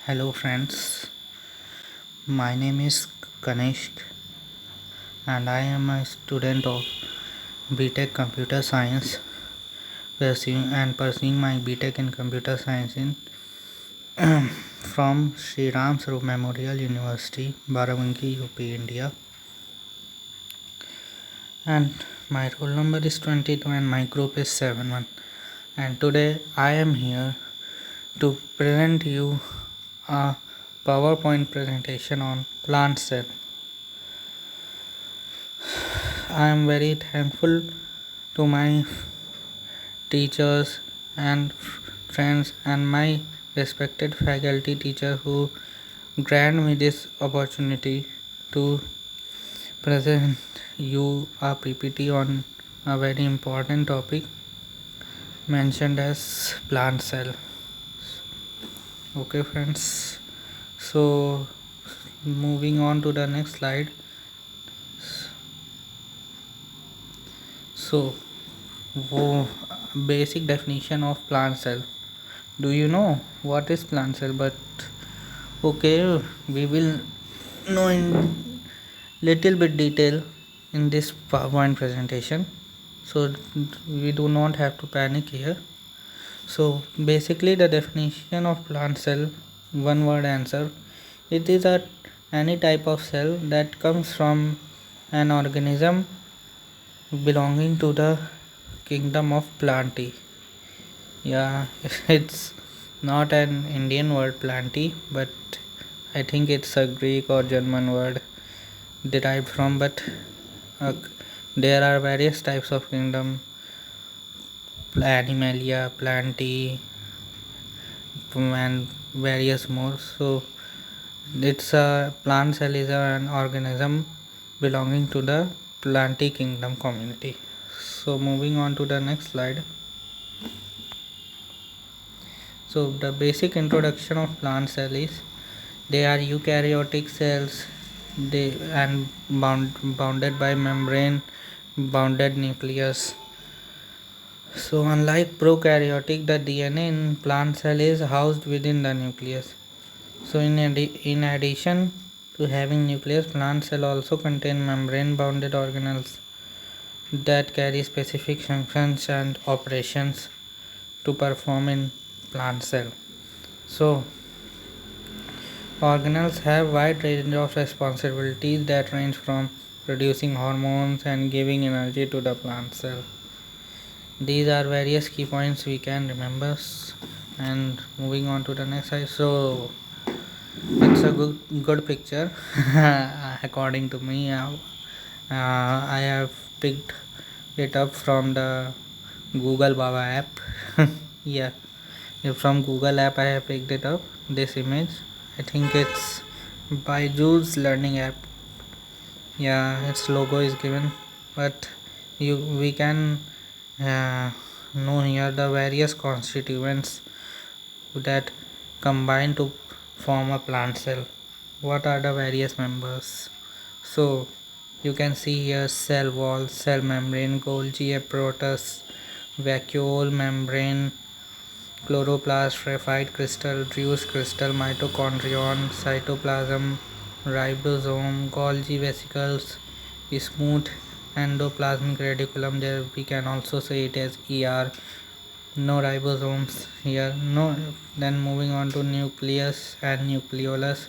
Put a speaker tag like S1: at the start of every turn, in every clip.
S1: Hello friends, my name is Kanishk and I am a student of B.Tech Computer Science pursuing my B.Tech in Computer Science in from Sri Ram Sarovar Memorial University, Barabanki, UP, India, and my roll number is 22 and my group is 71, and today I am here to present you a PowerPoint presentation on plant cell. I am very thankful to my teachers and friends and my respected faculty teacher who grant me this opportunity to present you a PPT on a very important topic mentioned as plant cell. Okay friends, so moving on to the next slide. So basic definition of plant cell. Do you know what is plant cell? But okay, we will know in little bit detail in this PowerPoint presentation, so we do not have to panic here. So basically the definition of plant cell, one word answer, it is any type of cell that comes from an organism belonging to the kingdom of plantae. Yeah, it's not an Indian word plantae, but I think it's a Greek or German word derived from. But uh, there are various types of kingdom: Animalia, plantae, and various more. So it's a plant cell is an organism belonging to the plantae kingdom community. So moving on to the next slide. So the basic introduction of plant cell is they are eukaryotic cells and bounded by membrane bounded nucleus. So unlike prokaryotic, the DNA in plant cell is housed within the nucleus. So in addition to having nucleus, plant cell also contain membrane bounded organelles that carry specific functions and operations to perform in plant cell. So organelles have wide range of responsibilities that range from producing hormones and giving energy to the plant cell. These are various key points we can remember. And moving on to the next slide. So it's a good picture according to me. I have picked it up from the Google Baba app. Yeah, from Google app I have picked it up, this image. I think it's Byju's learning app. Yeah, its logo is given, but we can know here the various constituents that combine to form a plant cell. What are the various members? So you can see here cell wall, cell membrane, Golgi apparatus, vacuole membrane, chloroplast, graphite crystal, Druce crystal, mitochondrion, cytoplasm, ribosome, Golgi vesicles, smooth endoplasmic reticulum. There we can also say it as ER. No ribosomes here. No. Then moving on to nucleus and nucleolus.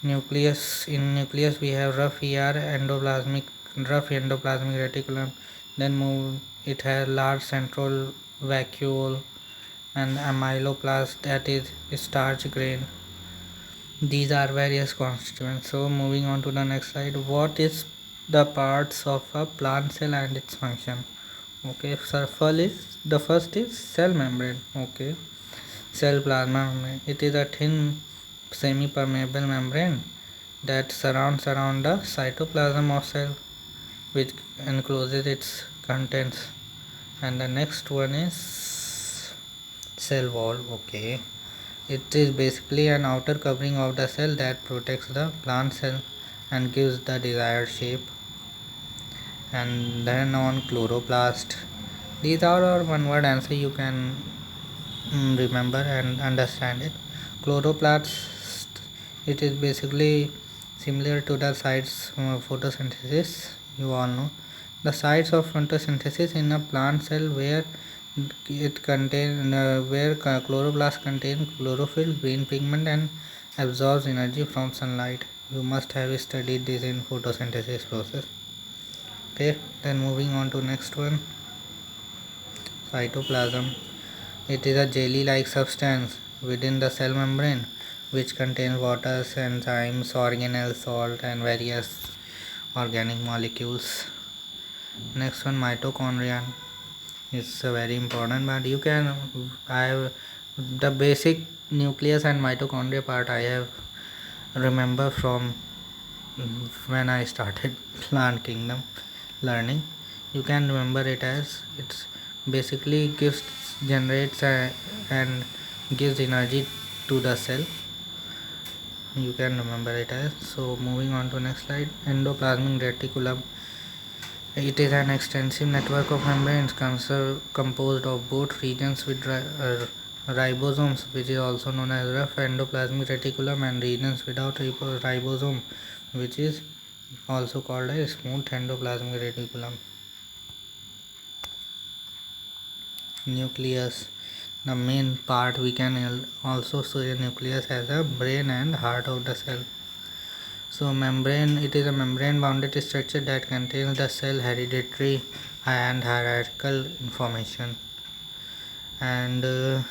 S1: In nucleus we have rough endoplasmic reticulum. Then it has large central vacuole and amyloplast, that is starch grain. These are various constituents. So moving on to the next slide. What is the parts of a plant cell and its function? Okay, so the first is cell membrane. Okay, cell plasma membrane. It is a thin semi-permeable membrane that surrounds around the cytoplasm of cell, which encloses its contents. And the next one is cell wall. Okay, it is basically an outer covering of the cell that protects the plant cell and gives the desired shape. And then on chloroplast. These are our one word answer, you can remember and understand it. Chloroplast, it is basically similar to the sites of photosynthesis. You all know the sites of photosynthesis in a plant cell where chloroplast contain chlorophyll, green pigment, and absorbs energy from sunlight. You must have studied this in photosynthesis process. Okay, then moving on to next one, cytoplasm. It is a jelly-like substance within the cell membrane which contains water, enzymes, organelles, salt, and various organic molecules. Next one, mitochondria. It's very important, but you can I have the basic nucleus and mitochondria part I have remember from when I started plant kingdom learning. You can remember it as it's basically generates and gives energy to the cell. You can remember it as. So moving on to next slide, endoplasmic reticulum. It is an extensive network of membranes composed of both regions with ribosomes, which is also known as rough endoplasmic reticulum, and regions without ribosome, which is also called a smooth endoplasmic reticulum. Nucleus, the main part. We can also see the nucleus as a brain and heart of the cell. So membrane, it is a membrane bounded structure that contains the cell hereditary and hierarchical information. And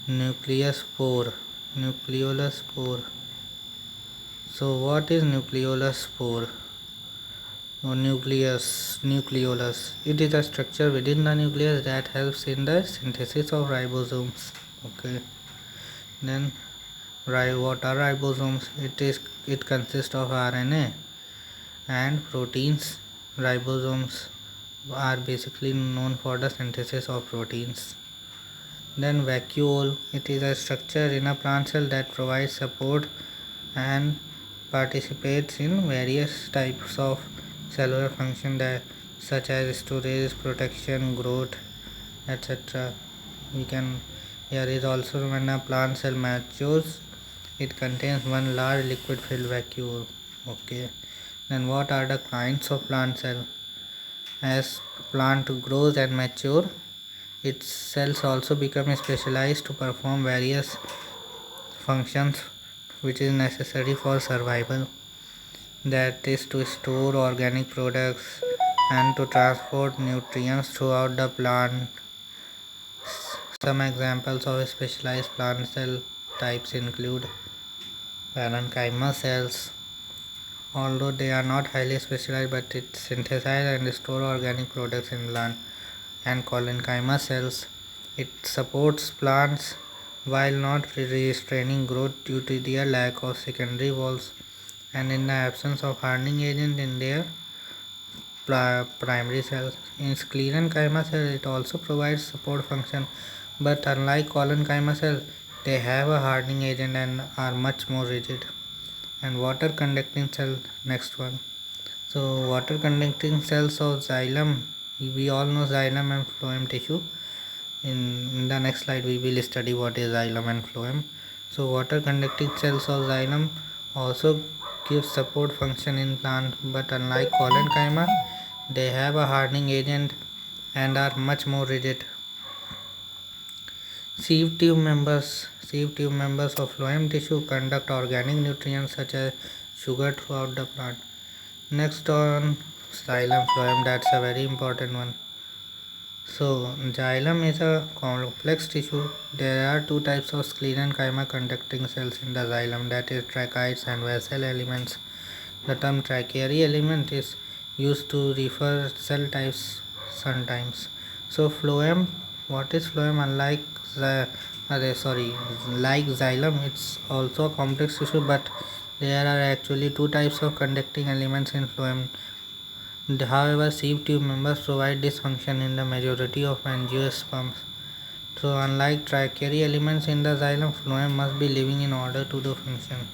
S1: nucleus pore, nucleolus pore. So what is nucleolus pore or nucleolus? It is a structure within the nucleus that helps in the synthesis of ribosomes. Okay, then what are ribosomes? It consists of RNA and proteins. Ribosomes are basically known for the synthesis of proteins. Then vacuole, it is a structure in a plant cell that provides support and participates in various types of cellular function such as storage, protection, growth, etc. Here is also when a plant cell matures, it contains one large liquid filled vacuole. Okay, then what are the kinds of plant cell? As plant grows and mature, its cells also become specialized to perform various functions which is necessary for survival, that is to store organic products and to transport nutrients throughout the plant. Some examples of specialized plant cell types include parenchyma cells. Although they are not highly specialized, but it synthesize and store organic products in plant. And collenchyma cells, it supports plants while not restraining growth due to their lack of secondary walls and in the absence of hardening agent in their primary cells. In sclerenchyma cells, it also provides support function, but unlike collenchyma cells, they have a hardening agent and are much more rigid. And water conducting cell, next one. So water conducting cells of xylem, we all know xylem and phloem tissue. In the next slide we will study what is xylem and phloem. So water conducting cells of xylem also give support function in plant, but unlike collenchyma, they have a hardening agent and are much more rigid. Sieve tube members of phloem tissue conduct organic nutrients such as sugar throughout the plant. Next on xylem phloem, that's a very important one. So xylem is a complex tissue. There are two types of sclerenchyma conducting cells in the xylem, that is tracheids and vessel elements. The term tracheary element is used to refer cell types sometimes. So phloem, what is phloem? Unlike like xylem, it's also a complex tissue, but there are actually two types of conducting elements in phloem. However, sieve tube members provide this function in the majority of angiosperms. So unlike tracheary elements in the xylem, phloem must be living in order to do function.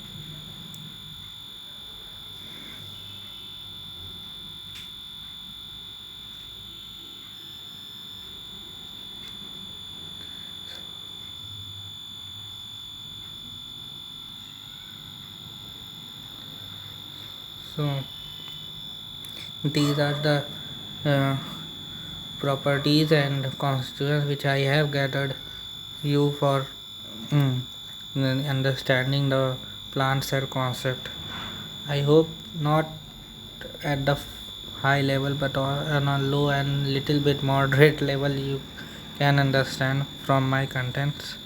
S1: So these are the uh, properties and constituents which I have gathered you for mm, understanding the plant cell concept. I hope not at the high level, but on a low and little bit moderate level you can understand from my contents.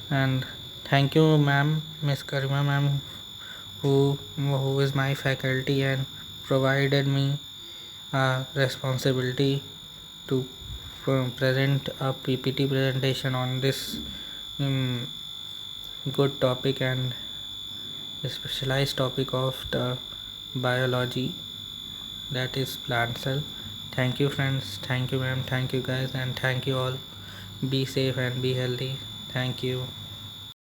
S1: And thank you, ma'am, Miss Karima ma'am, who is my faculty and provided me a responsibility to present a PPT presentation on this um, good topic and a specialized topic of the biology, that is plant cell. Thank you friends, thank you ma'am, thank you guys, and thank you all. Be safe and be healthy. Thank you.